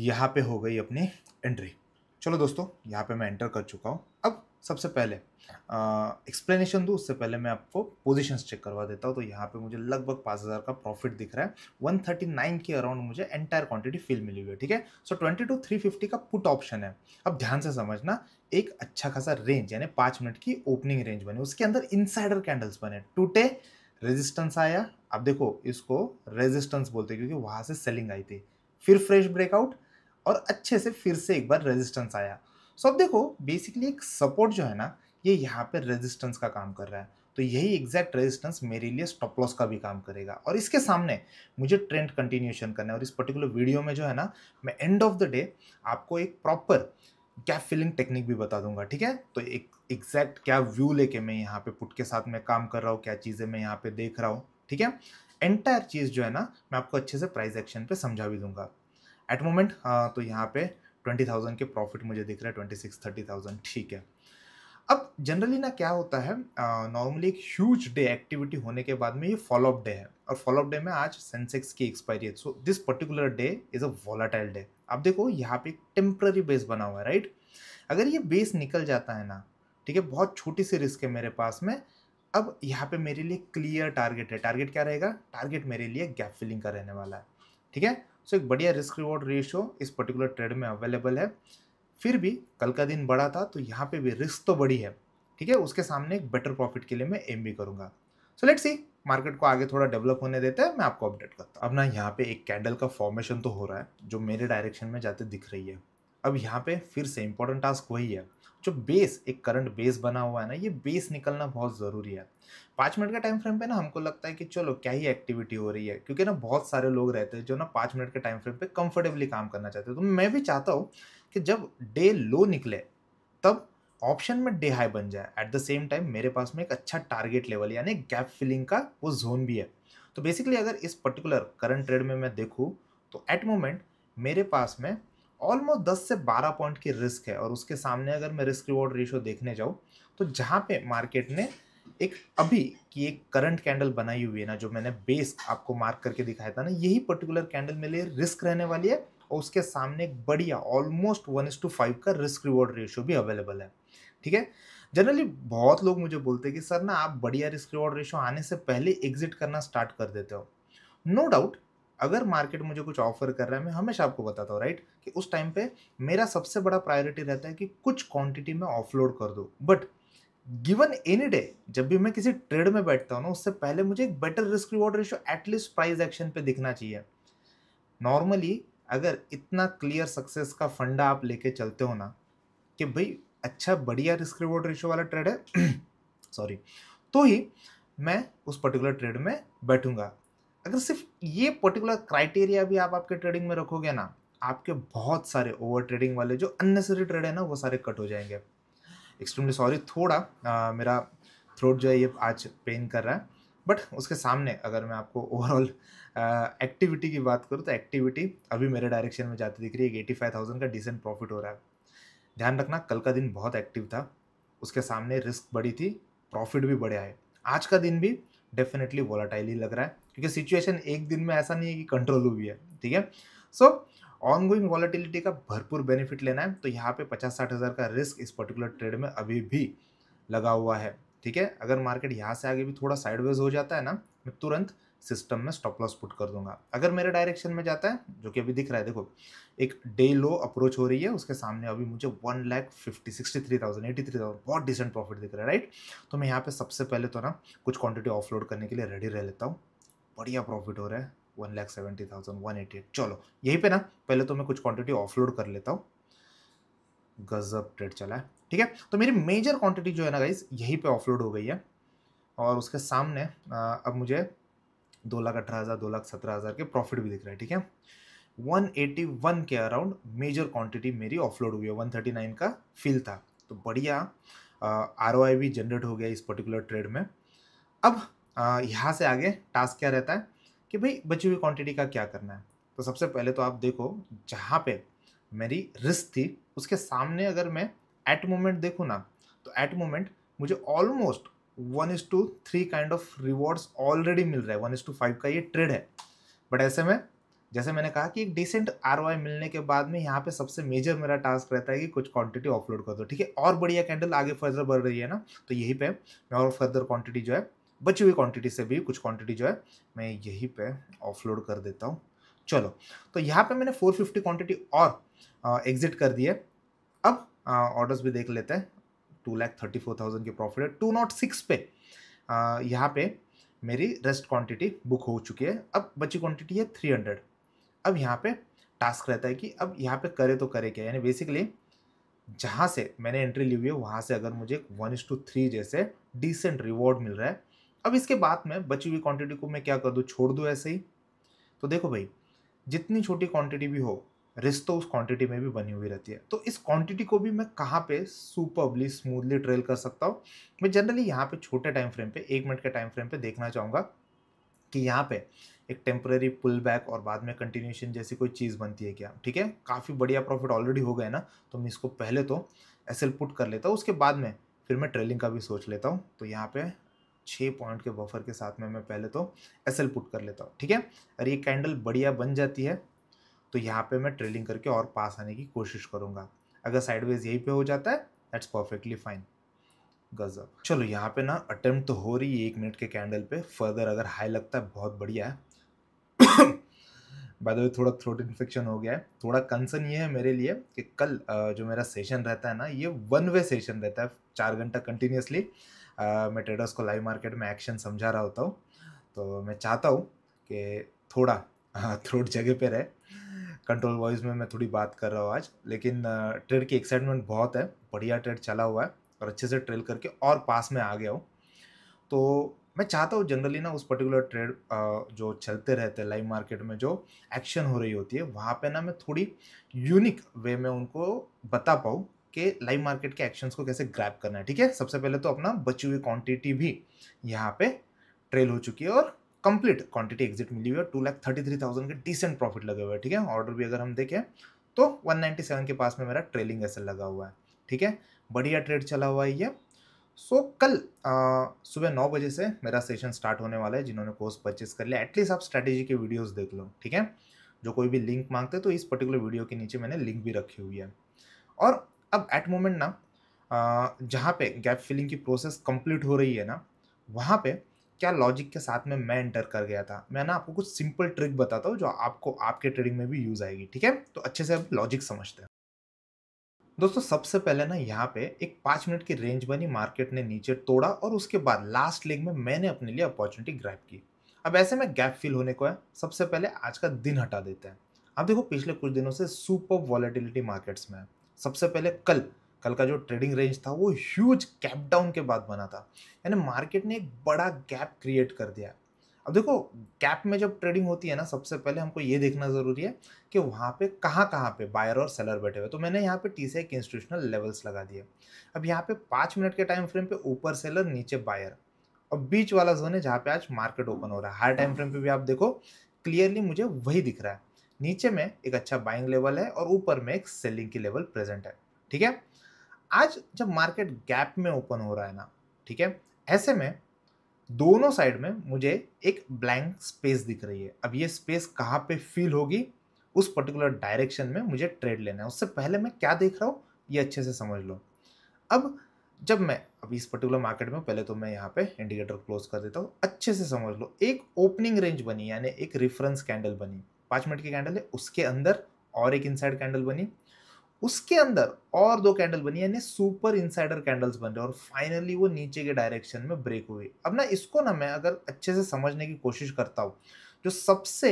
यहाँ पे हो गई अपनी एंट्री। चलो दोस्तों, यहाँ पे मैं एंटर कर चुका हूँ। अब सबसे पहले एक्सप्लेनेशन दूँ उससे पहले मैं आपको पोजीशंस चेक करवा देता हूँ। तो यहाँ पे मुझे लगभग 5000 का प्रॉफिट दिख रहा है। 139 के अराउंड मुझे एंटायर क्वांटिटी फिल मिली हुई है, ठीक है। सो 22,350 का पुट ऑप्शन है। अब ध्यान से समझना, एक अच्छा खासा रेंज यानी 5 मिनट की ओपनिंग रेंज बनी, उसके अंदर इनसाइडर कैंडल्स बने, टूटे, रेजिस्टेंस आया। अब देखो, इसको रेजिस्टेंस बोलते हैं क्योंकि वहां से सेलिंग आई थी। फिर फ्रेश ब्रेकआउट और अच्छे से फिर से एक बार रेजिस्टेंस आया। सो अब देखो, बेसिकली एक सपोर्ट जो है ना, ये यहाँ पे रेजिस्टेंस का काम कर रहा है। तो यही एग्जैक्ट रेजिस्टेंस मेरे लिए स्टॉप लॉस का भी काम करेगा और इसके सामने मुझे ट्रेंड कंटिन्यूएशन करना है। और इस पर्टिकुलर वीडियो में जो है ना, मैं एंड ऑफ द डे आपको एक प्रॉपर गैप फिलिंग टेक्निक भी बता दूंगा, ठीक है। तो एक एग्जैक्ट क्या व्यू लेके मैं यहाँ पे पुट के साथ में काम कर रहा हूँ, क्या चीज़ें मैं यहाँ पे देख रहा हूँ, ठीक है। एंटायर चीज़ जो है ना, मैं आपको अच्छे से प्राइस एक्शन पे समझा भी दूंगा एट मोमेंट। तो यहाँ पे 20,000 के प्रॉफिट मुझे दिख रहा है, 26-30,000, ठीक है। अब जनरली ना क्या होता है, नॉर्मली एक ह्यूज डे एक्टिविटी होने के बाद में ये फॉलो अप डे है और फॉलो अप डे में आज सेंसेक्स की एक्सपायरी है। So this particular day is a volatile day. अब देखो, यहाँ पे एक टेम्पररी बेस बना हुआ है, राइट। अगर ये बेस निकल जाता है ना, ठीक है, बहुत छोटी सी रिस्क है मेरे पास में। अब यहाँ पे मेरे लिए क्लियर टारगेट है। टारगेट क्या रहेगा? टारगेट मेरे लिए गैप फिलिंग का रहने वाला है, ठीक है। सो एक बढ़िया रिस्क रिवॉर्ड रेशियो इस पर्टिकुलर ट्रेड में अवेलेबल है। फिर भी कल का दिन बड़ा था तो यहाँ पे भी रिस्क तो बड़ी है, ठीक है। उसके सामने एक बेटर प्रॉफिट के लिए मैं एम भी करूंगा। सो लेट्स सी, मार्केट को आगे थोड़ा डेवलप होने देते हैं, मैं आपको अपडेट करता हूँ। अब ना यहाँ पे एक कैंडल का फॉर्मेशन तो हो रहा है जो मेरे डायरेक्शन में जाते दिख रही है। अब यहाँ पे फिर से इंपॉर्टेंट टास्क वही है, जो बेस, एक करंट बेस बना हुआ है ना, ये बेस निकलना बहुत ज़रूरी है। 5 मिनट का टाइम फ्रेम पे ना हमको लगता है कि चलो क्या ही एक्टिविटी हो रही है, क्योंकि ना बहुत सारे लोग रहते हैं जो ना 5 मिनट के टाइम फ्रेम पे कंफर्टेबली काम करना चाहते हैं। तो मैं भी चाहता हूँ कि जब डे लो निकले तब ऑप्शन में डे हाई बन जाए। एट द सेम टाइम मेरे पास में एक अच्छा टारगेट लेवल यानी गैप फिलिंग का वो जोन भी है। तो बेसिकली अगर इस पर्टिकुलर करंट ट्रेड में मैं देखूँ तो एट मोमेंट मेरे पास में ऑलमोस्ट 10 से 12 पॉइंट की रिस्क है। और उसके सामने अगर मैं रिस्क रिवॉर्ड रेशियो देखने जाऊँ तो जहाँ पे मार्केट ने एक अभी की एक करंट कैंडल बनाई हुई है ना, जो मैंने बेस आपको मार्क करके दिखाया था ना, यही पर्टिकुलर कैंडल मेरे लिए रिस्क रहने वाली है। और उसके सामने एक बढ़िया ऑलमोस्ट 1:5 का रिस्क रिवॉर्ड रेशियो भी अवेलेबल है, ठीक है। जनरली बहुत लोग मुझे बोलते हैं कि सर ना, आप बढ़िया रिस्क रिवॉर्ड रेशियो आने से पहले एग्जिट करना स्टार्ट कर देते हो। नो डाउट, अगर मार्केट मुझे कुछ ऑफर कर रहा है, मैं हमेशा आपको बताता हूँ, राइट, कि उस टाइम पे मेरा सबसे बड़ा प्रायोरिटी रहता है कि कुछ क्वांटिटी में ऑफलोड कर दो। बट गिवन एनी डे, जब भी मैं किसी ट्रेड में बैठता हूँ ना, उससे पहले मुझे एक better risk reward ratio at least price action पे दिखना चाहिए। नॉर्मली अगर इतना क्लियर सक्सेस का फंडा आप लेके चलते हो ना, कि भाई अच्छा बढ़िया रिस्क रिवॉर्ड रेशियो वाला ट्रेड है सॉरी, तो ही मैं उस पर्टिकुलर ट्रेड में बैठूंगा। अगर सिर्फ ये पर्टिकुलर क्राइटेरिया भी आप आपके ट्रेडिंग में रखोगे ना, आपके बहुत सारे ओवर ट्रेडिंग वाले जो अननेसेसरी ट्रेड है ना, वो सारे कट हो जाएंगे। एक्सट्रीमली सॉरी, थोड़ा मेरा थ्रोट जो है ये आज पेन कर रहा है। बट उसके सामने अगर मैं आपको ओवरऑल एक्टिविटी की बात करूँ तो एक्टिविटी अभी मेरे डायरेक्शन में जाती दिख रही है। 85,000 का डिसेंट प्रॉफिट हो रहा है। ध्यान रखना, कल का दिन बहुत एक्टिव था, उसके सामने रिस्क बड़ी थी, प्रॉफिट भी बड़े आए। आज का दिन भी डेफिनेटली वोलाटाइल ही लग रहा है, क्योंकि सिचुएशन एक दिन में ऐसा नहीं है कि कंट्रोल हुई है, ठीक है। सो ऑनगोइंग वॉलेटिलिटी का भरपूर बेनिफिट लेना है। तो यहाँ पे 50-60 हज़ार का रिस्क इस पर्टिकुलर ट्रेड में अभी भी लगा हुआ है, ठीक है। अगर मार्केट यहाँ से आगे भी थोड़ा साइडवेज हो जाता है ना, मैं तुरंत सिस्टम में स्टॉप लॉस पुट कर दूंगा। अगर मेरे डायरेक्शन में जाता है, जो कि अभी दिख रहा है, देखो एक डे लो अप्रोच हो रही है, उसके सामने अभी मुझे 1,63,000 बहुत डिसेंट प्रॉफिट दिख रहा है, राइट। तो मैं यहाँ पे सबसे पहले तो ना कुछ क्वांटिटी ऑफलोड करने के लिए रेडी रह लेता हूँ। बढ़िया प्रॉफिट हो रहा है, 1,70,188। चलो यहीं पे ना पहले तो मैं कुछ क्वांटिटी ऑफलोड कर लेता हूँ। गजब ट्रेड चला है, ठीक है। तो मेरी मेजर क्वांटिटी जो है ना गाइस, यहीं पे ऑफलोड हो गई है। और उसके सामने अब मुझे 2,18,000 2,17,000 के प्रॉफिट भी दिख रहा है, ठीक है। 181 के अराउंड मेजर क्वांटिटी मेरी ऑफलोड हुई है। 139 का फिल था, तो बढ़िया ROI भी जनरेट हो गया इस पर्टिकुलर ट्रेड में। अब यहाँ से आगे टास्क क्या रहता है कि भाई बची हुई क्वांटिटी का क्या करना है। तो सबसे पहले तो आप देखो, जहाँ पे मेरी रिस्क थी उसके सामने अगर मैं एट मोमेंट देखूँ ना, तो एट मोमेंट मुझे almost 1:3 kind of rewards already मिल रहा है। 1:5 का ये ट्रेड है। बट ऐसे में जैसे मैंने कहा कि एक डिसेंट आरओआई मिलने के बाद में यहाँ पे सबसे मेजर मेरा टास्क रहता है कि कुछ क्वांटिटी ऑफलोड कर दो, ठीक है। और बढ़िया कैंडल आगे फर्दर बढ़ रही है ना, तो यहीं पे मैं और फर्दर क्वांटिटी जो है, बची हुई क्वांटिटी से भी कुछ क्वांटिटी जो है मैं यहीं पे ऑफलोड कर देता हूँ। चलो, तो यहाँ पे मैंने 450 क्वांटिटी और एग्जिट कर दी है। अब ऑर्डर्स भी देख लेते हैं। 2,34,000 की प्रॉफिट है। 206 पे यहाँ पे मेरी रेस्ट क्वांटिटी बुक हो चुकी है। अब बची क्वांटिटी है 300। अब यहाँ पे टास्क रहता है कि अब यहाँ पे करे तो करे क्या, यानी बेसिकली जहाँ से मैंने एंट्री ली हुई है वहाँ से अगर मुझे 1:3 जैसे डिसेंट रिवॉर्ड मिल रहा है, अब इसके बाद में बची हुई क्वांटिटी को मैं क्या कर दूँ, छोड़ दूँ ऐसे ही। तो देखो भाई, जितनी छोटी क्वांटिटी भी हो, रिस्क तो उस क्वांटिटी में भी बनी हुई रहती है। तो इस क्वांटिटी को भी मैं कहाँ पे सुपरबली स्मूथली ट्रेल कर सकता हूँ। मैं जनरली यहाँ पे छोटे टाइम फ्रेम पे, 1 मिनट के टाइम फ्रेम पे देखना चाहूँगा कि यहाँ पे एक टेम्पररी पुल बैक और बाद में कंटिन्यूएशन जैसी कोई चीज़ बनती है क्या, ठीक है। काफ़ी बढ़िया प्रॉफिट ऑलरेडी हो गया ना, तो मैं इसको पहले तो एसएल पुट कर लेता हूँ, उसके बाद में फिर मैं ट्रेलिंग का भी सोच लेता हूँ। तो यहाँ पे 6 पॉइंट के बफर के साथ में मैं पहले तो एसएल पुट कर लेता हूँ, ठीक है। और ये कैंडल बढ़िया बन जाती है तो यहाँ पे मैं ट्रेलिंग करके और पास आने की कोशिश करूँगा। अगर साइडवेज यहीं पे हो जाता है, दैट्स परफेक्टली फाइन। गजब। चलो, यहाँ पे ना अटेम्प्ट तो हो रही है 1 मिनट के कैंडल पे। फर्दर अगर हाई लगता है बहुत बढ़िया है। बाय द वे थोड़ा थ्रोट इन्फेक्शन हो गया है। थोड़ा कंसर्न ये है मेरे लिए कि कल जो मेरा सेशन रहता है ना, ये 1 वे सेशन रहता है, 4 घंटा कंटिन्यूसली। मैं ट्रेडर्स को लाइव मार्केट में एक्शन समझा रहा होता हूँ। तो मैं चाहता हूँ कि थोड़ा थ्रोट जगह पे रहे। कंट्रोल वॉइस में मैं थोड़ी बात कर रहा हूँ आज, लेकिन ट्रेड की एक्साइटमेंट बहुत है। बढ़िया ट्रेड चला हुआ है और अच्छे से ट्रेल करके और पास में आ गया हूँ। तो मैं चाहता हूँ जनरली ना उस पर्टिकुलर ट्रेड जो चलते रहते हैं लाइव मार्केट में, जो एक्शन हो रही होती है वहाँ पे ना मैं थोड़ी यूनिक वे में उनको बता पाऊँ कि लाइव मार्केट के एक्शंस को कैसे ग्रैब करना है, ठीक है। सबसे पहले तो अपना बची हुई क्वांटिटी भी यहाँ पे ट्रेल हो चुकी है और कंप्लीट क्वांटिटी एग्जिट मिली हुई है। 2,33,000 के डिसेंट प्रॉफिट लगे हुए हैं, ठीक है। ऑर्डर भी अगर हम देखें तो 197 के पास में मेरा ट्रेलिंग एसएल लगा हुआ है, ठीक है। बढ़िया ट्रेड चला हुआ है ये। सो कल सुबह 9 बजे से मेरा सेशन स्टार्ट होने वाला है। जिन्होंने कोर्स परचेस कर लिया, एटलीस्ट आप स्ट्रैटेजी के वीडियोस देख लो, ठीक है। जो कोई भी लिंक मांगते तो इस पर्टिकुलर वीडियो के नीचे मैंने लिंक भी रखी हुई है। और अब एट मोमेंट ना जहाँ पे गैप फिलिंग की प्रोसेस कंप्लीट हो रही है ना, वहाँ पे क्या लॉजिक के साथ में मैं एंटर कर गया था। मैं ना आपको कुछ सिंपल ट्रिक बताता हूँ जो आपको आपके ट्रेडिंग में भी यूज आएगी, ठीक है। तो अच्छे से अब लॉजिक समझते हैं दोस्तों। सबसे पहले ना यहाँ पे एक 5 मिनट की रेंज बनी, मार्केट ने नीचे तोड़ा और उसके बाद लास्ट लेग में मैंने अपने लिए अपॉर्चुनिटी ग्रैब की। अब ऐसे में गैप फिल होने को है। सबसे पहले आज का दिन हटा देते हैं। अब देखो, पिछले कुछ दिनों से सुपर वॉलेटिलिटी मार्केट्स में है। सबसे पहले कल कल का जो ट्रेडिंग रेंज था वो ह्यूज गैप डाउन के बाद बना था, यानी मार्केट ने एक बड़ा गैप क्रिएट कर दिया। अब देखो, गैप में जब ट्रेडिंग होती है ना, सबसे पहले हमको ये देखना जरूरी है कि वहाँ पे कहाँ पे बायर और सेलर बैठे हुए। तो मैंने यहाँ पे टीसीआई के इंस्टीट्यूशनल लेवल्स लगा दिए। अब यहाँ पे 5 मिनट के टाइम फ्रेम पे ऊपर सेलर नीचे बायर और बीच वाला जोन है जहाँ पे आज मार्केट ओपन हो रहा है। हाई टाइम फ्रेम पे भी आप देखो, क्लियरली मुझे वही दिख रहा है। नीचे में एक अच्छा बाइंग लेवल है और ऊपर में एक सेलिंग की लेवल प्रेजेंट है, ठीक है। आज जब मार्केट गैप में ओपन हो रहा है ना, ठीक है, ऐसे में दोनों साइड में मुझे एक ब्लैंक स्पेस दिख रही है। अब ये स्पेस कहाँ पे फील होगी, उस पर्टिकुलर डायरेक्शन में मुझे ट्रेड लेना है। उससे पहले मैं क्या देख रहा हूँ ये अच्छे से समझ लो। अब जब मैं अभी इस पर्टिकुलर मार्केट में, पहले तो मैं यहाँ पे इंडिकेटर क्लोज कर देता हूँ। अच्छे से समझ लो, एक ओपनिंग रेंज बनी, यानी एक रेफरेंस कैंडल बनी। 5 मिनट की कैंडल है, उसके अंदर और एक इनसाइड कैंडल बनी, उसके अंदर और 2 कैंडल बनी, यानी सुपर इनसाइडर कैंडल्स बन रहे और फाइनली वो नीचे के डायरेक्शन में ब्रेक हुई। अब ना इसको ना मैं अगर अच्छे से समझने की कोशिश करता हूँ, जो सबसे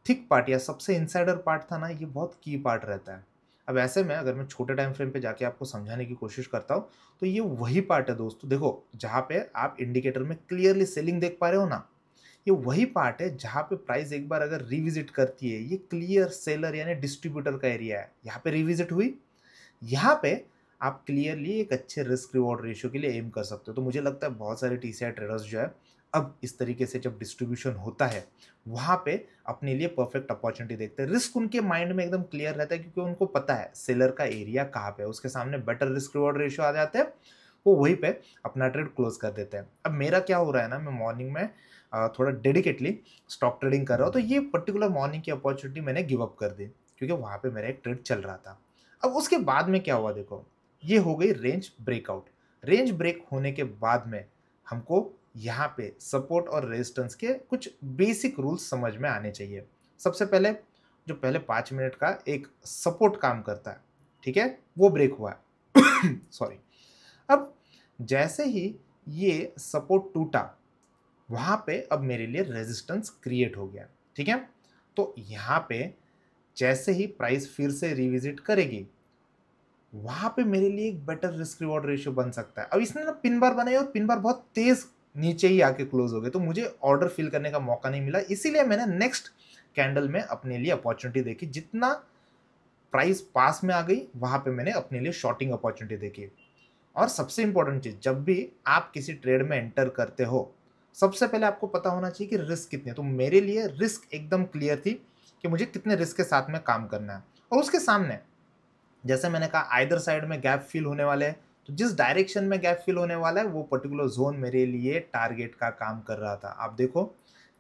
थिक पार्ट या सबसे इनसाइडर पार्ट था ना, ये बहुत की पार्ट रहता है। अब ऐसे में अगर मैं छोटे टाइम फ्रेम पे जाके आपको समझाने की कोशिश करता हूँ, तो ये वही पार्ट है दोस्तों। देखो, जहाँ पे आप इंडिकेटर में क्लियरली सेलिंग देख पा रहे हो ना, ये वही पार्ट है जहाँ पे प्राइस एक बार अगर रिविजिट करती है, ये क्लियर सेलर यानी डिस्ट्रीब्यूटर का एरिया है। यहाँ पे रिविजिट हुई, यहाँ पे आप क्लियरली एक अच्छे रिस्क रिवॉर्ड रेशियो के लिए एम कर सकते हो। तो मुझे लगता है बहुत सारे टीसीआई ट्रेडर्स जो है, अब इस तरीके से जब डिस्ट्रीब्यूशन होता है वहाँ पे अपने लिए परफेक्ट अपॉर्चुनिटी देखते हैं। रिस्क उनके माइंड में एकदम क्लियर रहता है, क्योंकि उनको पता है सेलर का एरिया कहाँ पे है, उसके सामने बेटर रिस्क रिवॉर्ड रेशियो आ जाते हैं, वो वहीं पे अपना ट्रेड क्लोज कर देते हैं। अब मेरा क्या हो रहा है ना, मैं मॉर्निंग में थोड़ा डेडिकेटली स्टॉक ट्रेडिंग कर रहा हूँ, तो ये पर्टिकुलर मॉर्निंग की अपॉर्चुनिटी मैंने गिव अप कर दी क्योंकि वहाँ पे मेरा एक ट्रेड चल रहा था। अब उसके बाद में क्या हुआ देखो, ये हो गई रेंज ब्रेकआउट। रेंज ब्रेक होने के बाद में हमको यहाँ पे सपोर्ट और रेजिस्टेंस के कुछ बेसिक रूल्स समझ में आने चाहिए। सबसे पहले जो पहले 5 मिनट का एक सपोर्ट काम करता है, ठीक है, वो ब्रेक हुआ है। सॉरी। अब जैसे ही ये सपोर्ट टूटा, वहाँ पे अब मेरे लिए रेजिस्टेंस क्रिएट हो गया, ठीक है। तो यहाँ पे जैसे ही प्राइस फिर से रिविजिट करेगी, वहाँ पे मेरे लिए एक बेटर रिस्क रिवॉर्ड रेशियो बन सकता है। अब इसने ना पिन बार बनाई और पिन बार बहुत तेज नीचे ही आके क्लोज हो गए, तो मुझे ऑर्डर फिल करने का मौका नहीं मिला, इसीलिए मैंने नेक्स्ट कैंडल में अपने लिए अपॉर्चुनिटी देखी। जितना प्राइस पास में आ गई, वहाँ पे मैंने अपने लिए शॉर्टिंग अपॉर्चुनिटी देखी। और सबसे इंपॉर्टेंट चीज, जब भी आप किसी ट्रेड में एंटर करते हो, सबसे पहले आपको पता होना चाहिए कि रिस्क कितने। तो मेरे लिए रिस्क एकदम क्लियर थी कि मुझे कितने रिस्क के साथ में काम करना है। और उसके सामने जैसे मैंने कहा आइदर साइड में गैप फिल होने वाले हैं, तो जिस डायरेक्शन में गैप फिल होने वाला है वो पर्टिकुलर जोन मेरे लिए टारगेट का काम कर रहा था। आप देखो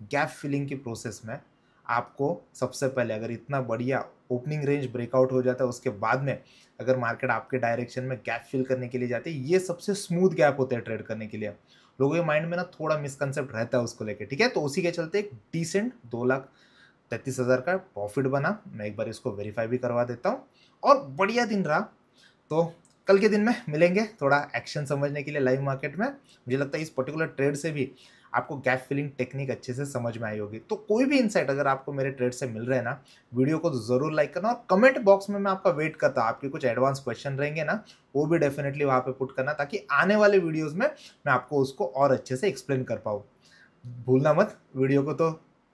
गैप फिलिंग की प्रोसेस में आपको सबसे पहले अगर इतना बढ़िया ओपनिंग रेंज ब्रेकआउट हो जाता है, उसके बाद में अगर मार्केट आपके डायरेक्शन में गैप फिल करने के लिए जाती है, ये सबसे स्मूथ गैप होते हैं ट्रेड करने के लिए। लोगों के माइंड में ना थोड़ा मिसकंसेप्ट रहता है उसको लेके, ठीक है। तो उसी के चलते एक डिसेंट 2,33,000 का प्रॉफिट बना। मैं एक बार इसको वेरीफाई भी करवा देता हूँ और बढ़िया दिन रहा। तो कल के दिन में मिलेंगे थोड़ा एक्शन समझने के लिए लाइव मार्केट में। मुझे लगता है इस पर्टिकुलर ट्रेड से भी आपको गैप फिलिंग टेक्निक अच्छे से समझ में आई होगी। तो कोई भी इंसाइट अगर आपको मेरे ट्रेड से मिल रहे हैं ना, वीडियो को तो ज़रूर लाइक करना और कमेंट बॉक्स में मैं आपका वेट करता हूँ। आपके कुछ एडवांस क्वेश्चन रहेंगे ना, वो भी डेफिनेटली वहाँ पे पुट करना, ताकि आने वाले वीडियोज़ में मैं आपको उसको और अच्छे से एक्सप्लेन कर पाऊँ। भूलना मत, वीडियो को तो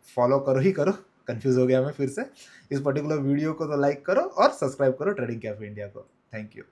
फॉलो करो ही करो। कंफ्यूज हो गया मैं फिर से। इस पर्टिकुलर वीडियो को तो लाइक करो और सब्सक्राइब करो ट्रेडिंग कैफे इंडिया को। Thank you.